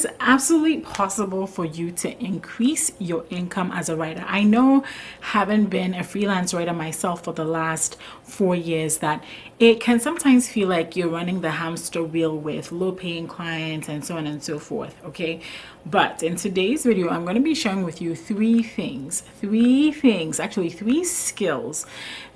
is absolutely possible for you to increase your income as a writer. I know, having been a freelance writer myself for the last 4 years, that it can sometimes feel like you're running the hamster wheel with low paying clients and so on and so forth. Okay. But in today's video, I'm going to be sharing with you three skills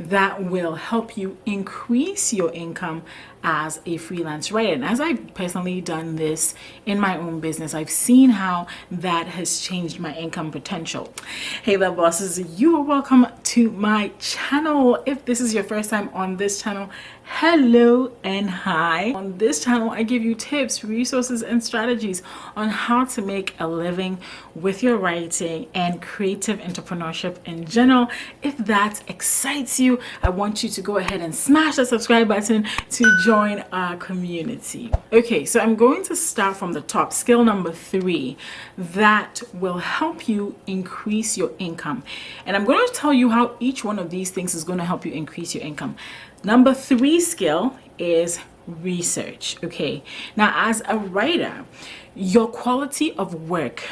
that will help you increase your income as a freelance writer. And as I've personally done this in my own business, I've seen how that has changed my income potential. Hey there, bosses, you are welcome to my channel. If this is your first time on this channel, hello and hi. On this channel, I give you tips, resources, and strategies on how to make a living with your writing and creative entrepreneurship in general. If that excites you, I want you to go ahead and smash the subscribe button to join our community. Okay, so I'm going to start from the top. Skill number 3 that will help you increase your income. And I'm going to tell you how each one of these things is going to help you increase your income. Number 3 skill is research. Okay, now as a writer, your quality of work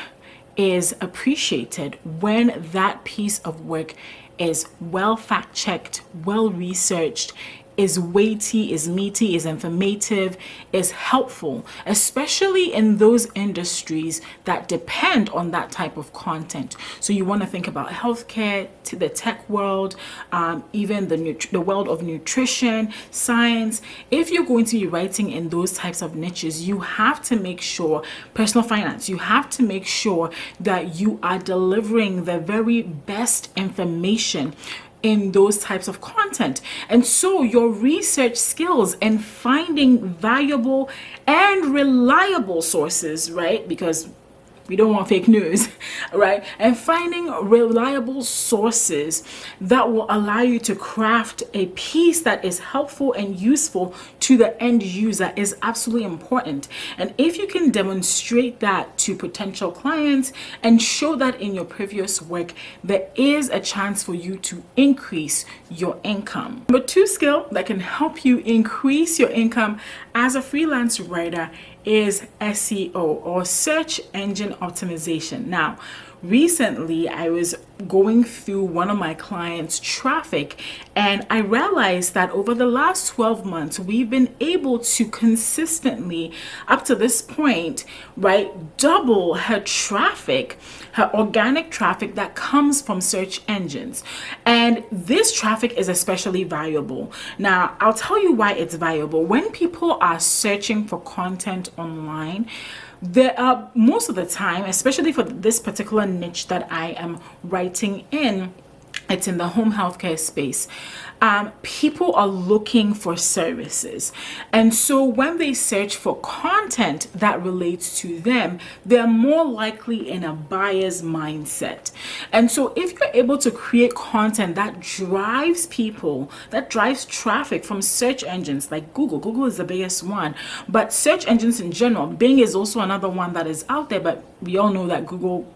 is appreciated when that piece of work is well fact-checked, well researched, is weighty, is meaty, is informative, is helpful, especially in those industries that depend on that type of content. So you want to think about healthcare, to the tech world, even the world of nutrition, science. If you're going to be writing in those types of niches, you have to make sure, personal finance, you have to make sure that you are delivering the very best information in those types of content. And so your research skills and finding valuable and reliable sources, right? Because we don't want fake news, right? And finding reliable sources that will allow you to craft a piece that is helpful and useful to the end user is absolutely important. And if you can demonstrate that to potential clients and show that in your previous work, there is a chance for you to increase your income. Number 2 skill that can help you increase your income as a freelance writer is SEO, or search engine optimization. Now, recently I was going through one of my clients' traffic, and I realized that over the last 12 months we've been able to consistently, up to this point, right, double her traffic, her organic traffic that comes from search engines. And this traffic is especially valuable. Now, I'll tell you why it's valuable. When people are searching for content online, there are, most of the time, especially for this particular niche that I am writing in, it's in the home healthcare space. People are looking for services. And so when they search for content that relates to them, they're more likely in a buyer's mindset. And so if you're able to create content that drives people, that drives traffic from search engines like Google is the biggest one, but search engines in general, Bing is also another one that is out there, but we all know that Google,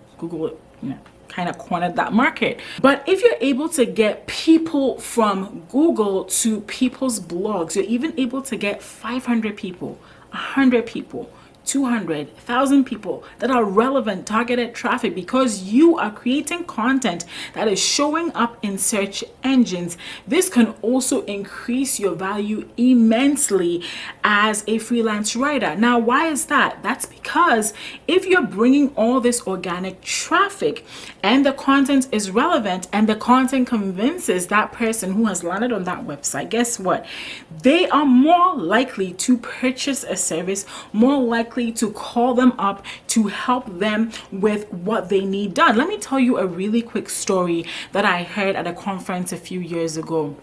kind of cornered that market. But if you're able to get people from Google to people's blogs, you're even able to get 500 people, 100 people, 200,000 people that are relevant targeted traffic because you are creating content that is showing up in search engines. This can also increase your value immensely as a freelance writer. Now, why is that? That's because if you're bringing all this organic traffic and the content is relevant and the content convinces that person who has landed on that website, guess what? They are more likely to purchase a service, more likely to call them up to help them with what they need done. Let me tell you a really quick story that I heard at a conference a few years ago.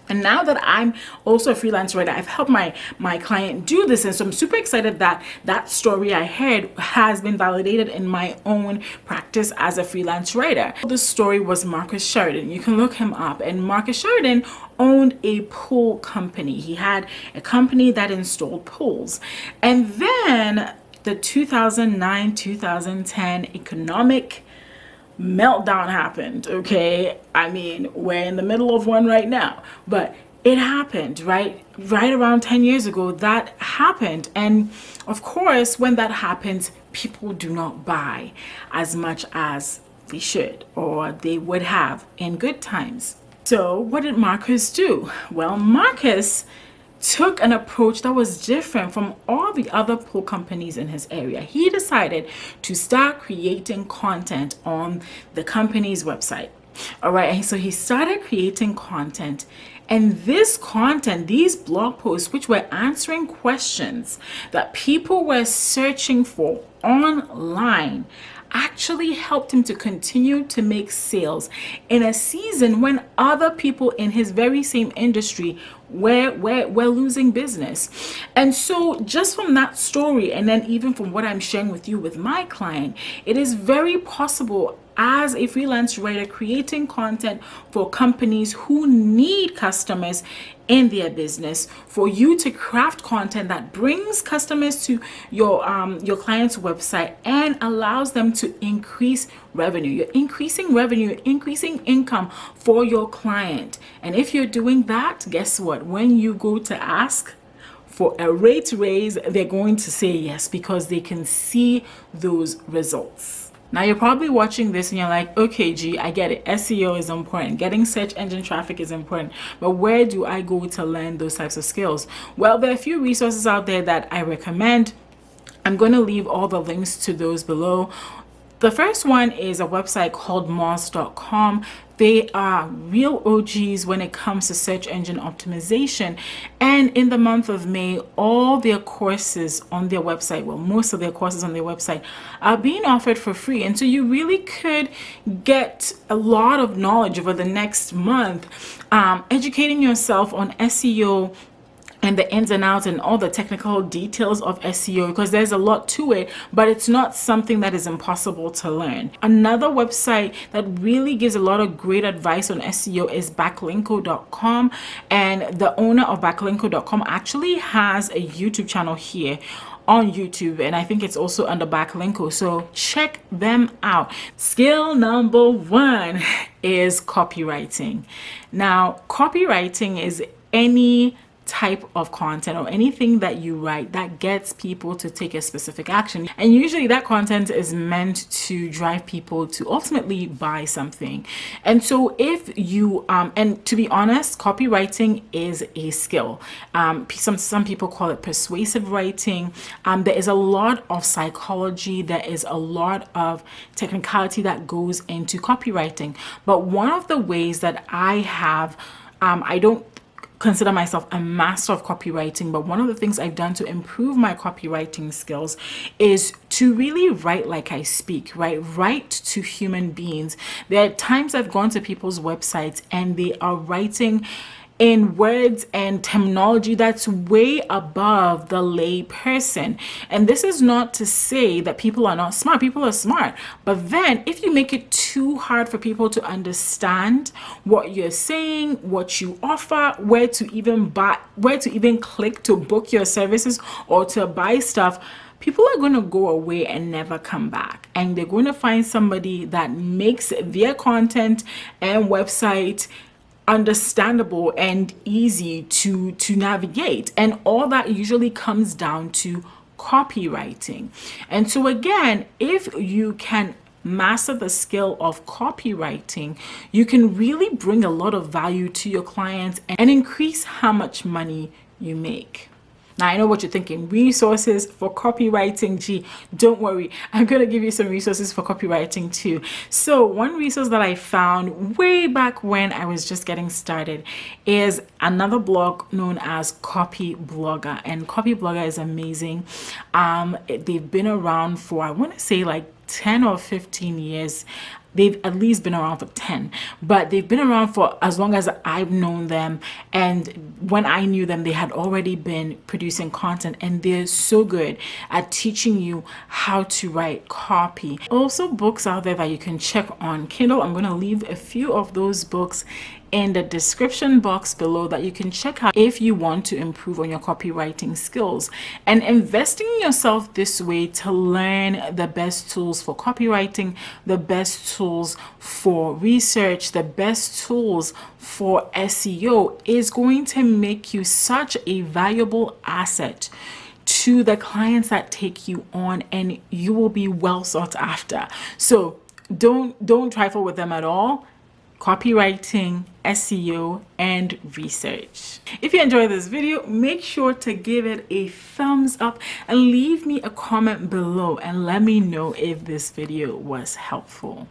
And now that I'm also a freelance writer, I've helped my client do this. And so I'm super excited that that story I heard has been validated in my own practice as a freelance writer. The story was Marcus Sheridan. You can look him up. And Marcus Sheridan owned a pool company. He had a company that installed pools. And then the 2009-2010 economic meltdown happened. Okay, I mean, we're in the middle of one right now, but it happened, right? Right around 10 years ago, that happened. And of course, when that happens, people do not buy as much as they should or they would have in good times. So what did Marcus do? Well, Marcus took an approach that was different from all the other pool companies in his area. He decided to start creating content on the company's website. All right, and so he started creating content, and this content, these blog posts, which were answering questions that people were searching for online, actually helped him to continue to make sales in a season when other people in his very same industry were losing business. And so just from that story, and then even from what I'm sharing with you with my client, it is very possible as a freelance writer creating content for companies who need customers in their business, for you to craft content that brings customers to your client's website and allows them to increase revenue. You're increasing revenue, you're increasing income for your client. And if you're doing that, guess what? When you go to ask for a rate raise, they're going to say yes because they can see those results. Now you're probably watching this and you're like, okay, G, I get it. SEO is important. Getting search engine traffic is important. But where do I go to learn those types of skills? Well, there are a few resources out there that I recommend. I'm going to leave all the links to those below. The first one is a website called moz.com. They are real OGs when it comes to search engine optimization. And in the month of May, all their courses on their website, well, most of their courses on their website are being offered for free. And so you really could get a lot of knowledge over the next month, educating yourself on SEO and the ins and outs and all the technical details of SEO, because there's a lot to it, but it's not something that is impossible to learn. Another website that really gives a lot of great advice on SEO is backlinko.com, and the owner of backlinko.com actually has a YouTube channel here on YouTube, and I think it's also under Backlinko, so check them out. Skill number 1 is copywriting. Now, copywriting is any type of content or anything that you write that gets people to take a specific action, and usually that content is meant to drive people to ultimately buy something. And so if you and to be honest, copywriting is a skill. Some people call it persuasive writing. There is a lot of psychology, there is a lot of technicality that goes into copywriting, but one of the ways that I have I don't consider myself a master of copywriting, but one of the things I've done to improve my copywriting skills is to really write like I speak, right? Write to human beings. There are times I've gone to people's websites and they are writing in words and terminology that's way above the lay person. And this is not to say that people are not smart. People are smart. But then if you make it too hard for people to understand what you're saying, what you offer, where to even click to book your services or to buy stuff, people are going to go away and never come back. And they're going to find somebody that makes their content and website understandable and easy to navigate. And all that usually comes down to copywriting. And so again, if you can master the skill of copywriting, you can really bring a lot of value to your clients and increase how much money you make. Now, I know what you're thinking, resources for copywriting. Gee, don't worry. I'm going to give you some resources for copywriting too. So one resource that I found way back when I was just getting started is another blog known as Copy Blogger. And Copy Blogger is amazing. They've been around for, I want to say like 10 or 15 years. They've at least been around for 10, but they've been around for as long as I've known them. And when I knew them, they had already been producing content, and they're so good at teaching you how to write copy. Also, books out there that you can check on Kindle. I'm going to leave a few of those books in the description box below that you can check out if you want to improve on your copywriting skills. And investing in yourself this way to learn the best tools for copywriting, the best tools for research, the best tools for SEO is going to make you such a valuable asset to the clients that take you on, and you will be well sought after. So don't trifle with them at all. Copywriting, SEO, and research. If you enjoyed this video, make sure to give it a thumbs up and leave me a comment below and let me know if this video was helpful.